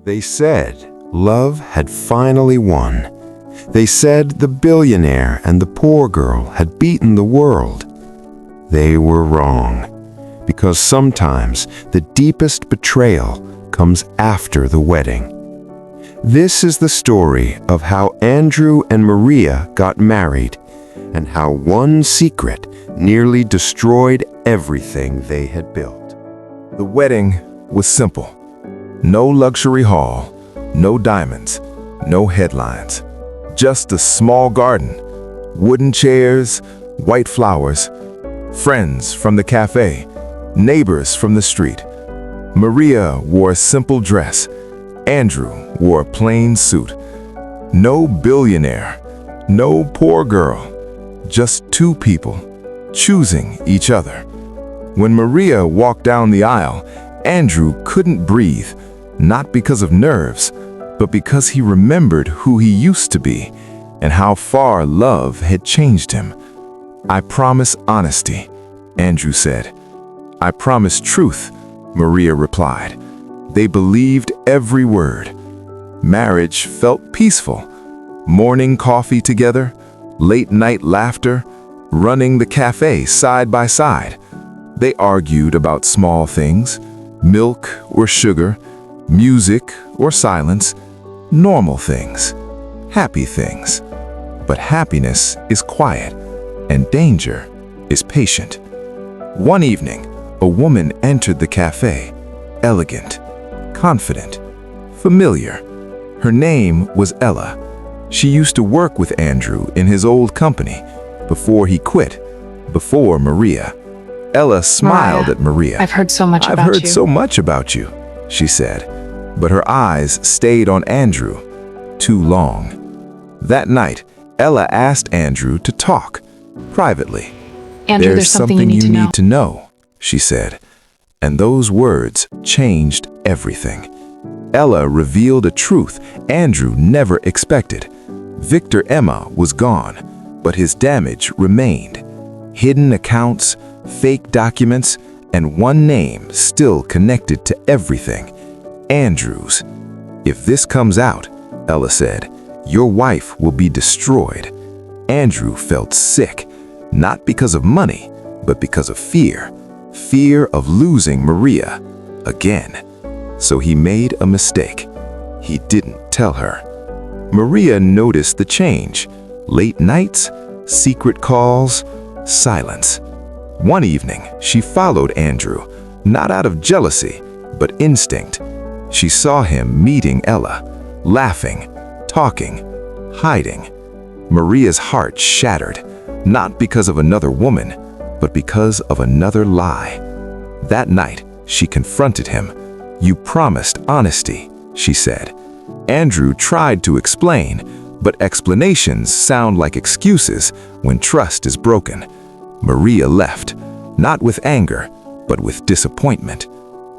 They said love had finally won. They said the billionaire and the poor girl had beaten the world. They were wrong, because sometimes the deepest betrayal comes after the wedding. This is the story of how Andrew and Maria got married, and how one secret nearly destroyed everything they had built. The wedding was simple. No luxury hall, no diamonds, no headlines. Just a small garden, wooden chairs, white flowers, friends from the cafe, neighbors from the street. Maria wore a simple dress. Andrew wore a plain suit. No billionaire, no poor girl, just two people choosing each other. When Maria walked down the aisle, Andrew couldn't breathe, not because of nerves, but because he remembered who he used to be and how far love had changed him. "I promise honesty," Andrew said. "I promise truth," Maria replied. They believed every word. Marriage felt peaceful. Morning coffee together, late night laughter, running the cafe side by side. They argued about small things, milk or sugar, music or silence, normal things, happy things. But happiness is quiet, and danger is patient. One evening, a woman entered the cafe, elegant, confident, familiar. Her name was Ella. She used to work with Andrew in his old company, before he quit, before Maria. Ella smiled at Maria. I've heard so much about you. "I've heard so much about you," she said. But her eyes stayed on Andrew too long. That night, Ella asked Andrew to talk, privately. Andrew, there's something you need to know, she said. And those words changed everything. Ella revealed a truth Andrew never expected. Victor Emma was gone, but his damage remained. Hidden accounts, fake documents, and one name still connected to everything: Andrew's. "If this comes out," Ella said, "your wife will be destroyed." Andrew felt sick, not because of money, but because of fear. Fear of losing Maria again. So he made a mistake. He didn't tell her. Maria noticed the change. Late nights, secret calls, silence. One evening, she followed Andrew, not out of jealousy, but instinct. She saw him meeting Ella, laughing, talking, hiding. Maria's heart shattered, not because of another woman, but because of another lie. That night, she confronted him. "You promised honesty," she said. Andrew tried to explain, but explanations sound like excuses when trust is broken. Maria left, not with anger, but with disappointment.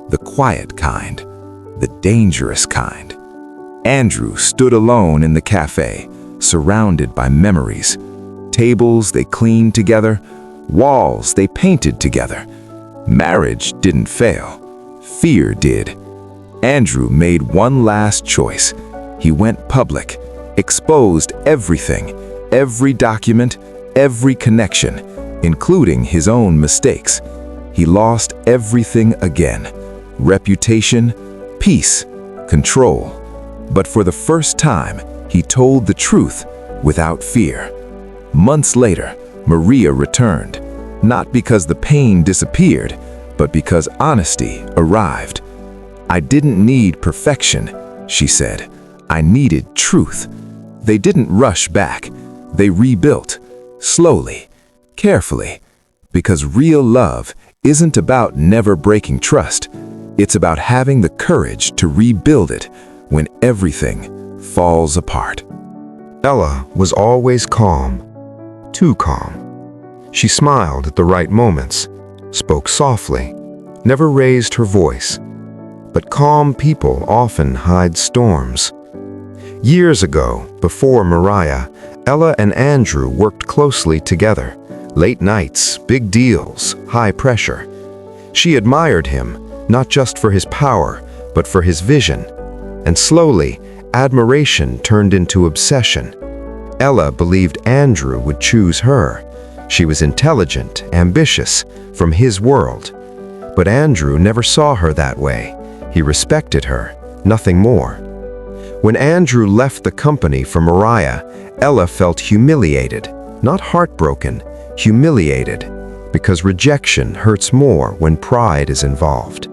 The quiet kind, the dangerous kind. Andrew stood alone in the cafe, surrounded by memories. Tables they cleaned together, walls they painted together. Marriage didn't fail. Fear did. Andrew made one last choice. He went public, exposed everything, every document, every connection, including his own mistakes. He lost everything again: reputation, peace, control. But for the first time, he told the truth without fear. Months later, Maria returned, not because the pain disappeared, but because honesty arrived. "I didn't need perfection," she said. "I needed truth." They didn't rush back. They rebuilt, slowly, carefully, because real love isn't about never breaking trust. It's about having the courage to rebuild it when everything falls apart. Ella was always calm, too calm. She smiled at the right moments, spoke softly, never raised her voice. But calm people often hide storms. Years ago, before Mariah, Ella and Andrew worked closely together. Late nights, big deals, high pressure. She admired him, not just for his power, but for his vision. And slowly, admiration turned into obsession. Ella believed Andrew would choose her. She was intelligent, ambitious, from his world. But Andrew never saw her that way. He respected her, nothing more. When Andrew left the company for Mariah, Ella felt humiliated, not heartbroken, humiliated, because rejection hurts more when pride is involved.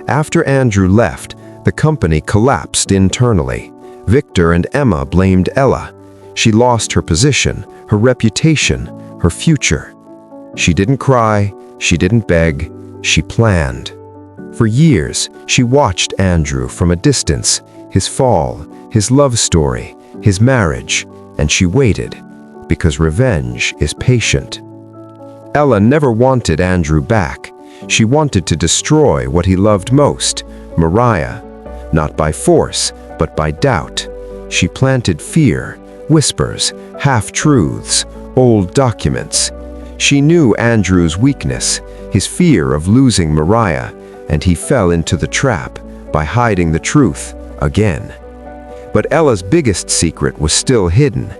After Andrew left, the company collapsed internally. Victor and Emma blamed Ella. She lost her position, her reputation, her future. She didn't cry, she didn't beg, she planned. For years, she watched Andrew from a distance, his fall, his love story, his marriage, and she waited, because revenge is patient. Ella never wanted Andrew back. She wanted to destroy what he loved most, Mariah, not by force, but by doubt. She planted fear, whispers, half-truths, old documents. She knew Andrew's weakness, his fear of losing Mariah, and he fell into the trap by hiding the truth again. But Ella's biggest secret was still hidden.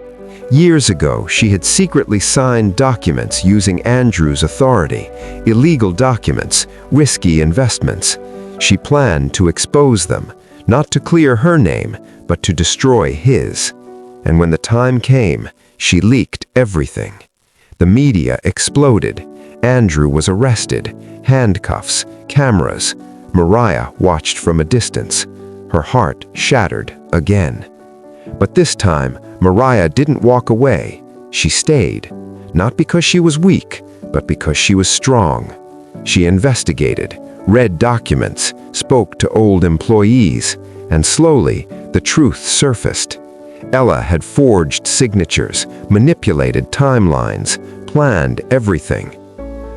Years ago, she had secretly signed documents using Andrew's authority, illegal documents, risky investments. She planned to expose them, not to clear her name, but to destroy his. And when the time came, she leaked everything. The media exploded. Andrew was arrested. Handcuffs, cameras. Mariah watched from a distance. Her heart shattered again. But this time, Mariah didn't walk away. She stayed, not because she was weak, but because she was strong. She investigated, read documents, spoke to old employees, and slowly, the truth surfaced. Ella had forged signatures, manipulated timelines, planned everything.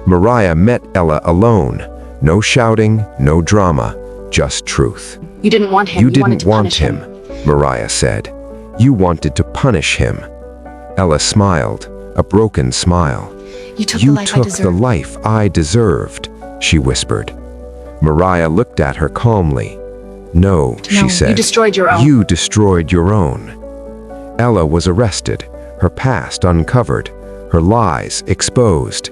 Mariah met Ella alone. No shouting, no drama, just truth. You didn't want him. You wanted didn't to want punish him, Mariah said. You wanted to punish him. Ella smiled, a broken smile. You took You the life I took the deserved. life I deserved, she whispered. Mariah looked at her calmly. No, she said. You destroyed your own. You destroyed your own. Ella was arrested, her past uncovered, her lies exposed.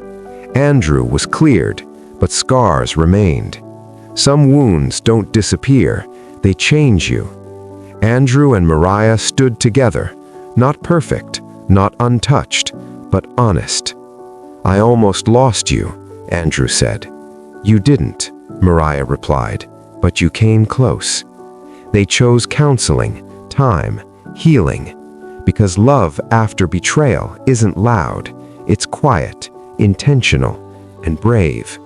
Andrew was cleared, but scars remained. Some wounds don't disappear, they change you. Andrew and Mariah stood together, not perfect, not untouched, but honest. I almost lost you, Andrew said. You didn't, Mariah replied, but you came close. They chose counseling, time, healing, because love after betrayal isn't loud, it's quiet, intentional, and brave.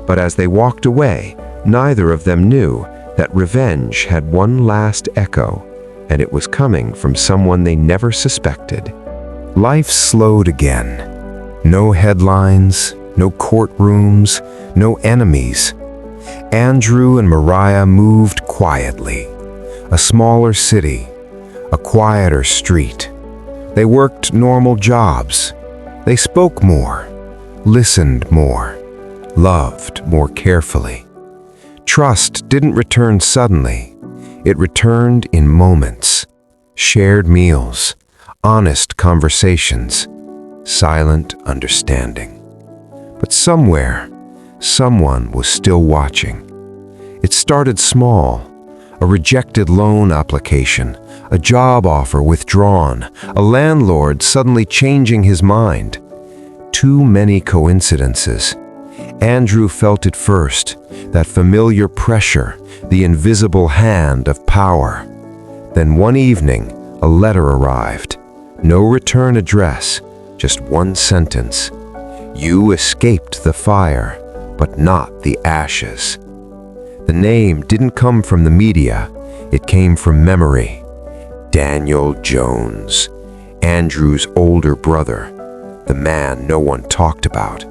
But as they walked away, neither of them knew that revenge had one last echo, and it was coming from someone they never suspected. Life slowed again. No headlines, no courtrooms, no enemies. Andrew and Mariah moved quietly. A smaller city, a quieter street. They worked normal jobs. They spoke more, listened more, loved more carefully. Trust didn't return suddenly. It returned in moments. Shared meals, honest conversations, silent understanding. But somewhere, someone was still watching. It started small. A rejected loan application, a job offer withdrawn, a landlord suddenly changing his mind. Too many coincidences. Andrew felt it first, that familiar pressure, the invisible hand of power. Then one evening, a letter arrived. No return address, just one sentence. You escaped the fire, but not the ashes. The name didn't come from the media, it came from memory. Daniel Jones, Andrew's older brother, the man no one talked about.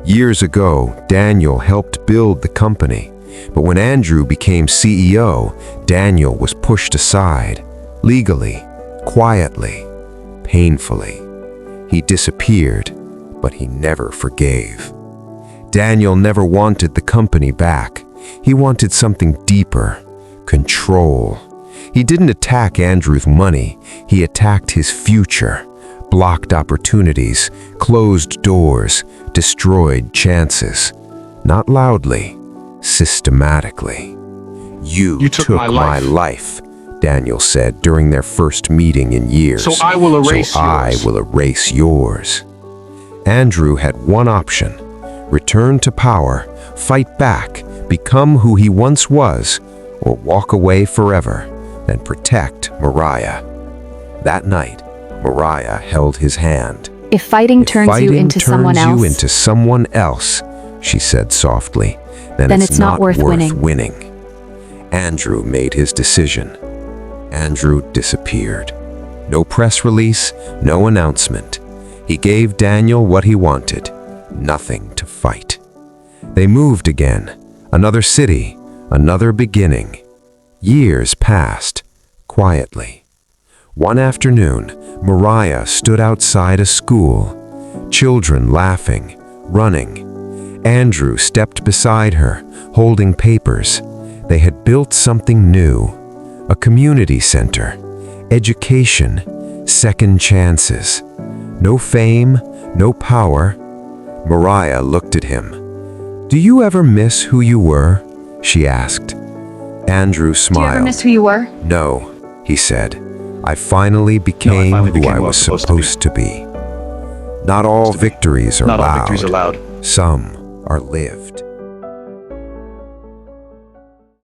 Years ago, Daniel helped build the company, but when Andrew became CEO, Daniel was pushed aside, legally, quietly, painfully. He disappeared, but he never forgave. Daniel never wanted the company back. He wanted something deeper, Control. He didn't attack Andrew's money, he attacked his future. Blocked opportunities, closed doors, destroyed chances. Not loudly, systematically. You took my life, Daniel said during their first meeting in years. So I will erase So I yours. will erase yours. Andrew had one option: return to power, fight back, become who he once was, or walk away forever and protect Mariah. That night, Mariah held his hand. If fighting turns you into someone else, she said softly, then it's not worth winning. Andrew made his decision. Andrew disappeared. No press release, no announcement. He gave Daniel what he wanted, nothing to fight. They moved again, another city, another beginning. Years passed, quietly. One afternoon, Mariah stood outside a school. Children laughing, running. Andrew stepped beside her, holding papers. They had built something new. A community center. Education. Second chances. No fame, no power. Mariah looked at him. "Do you ever miss who you were?" she asked. Andrew Do you ever smiled. miss who you were? "No," he said. "I finally became who I was supposed to be." Not all victories are Not all loud. victories are loud. Some are lived.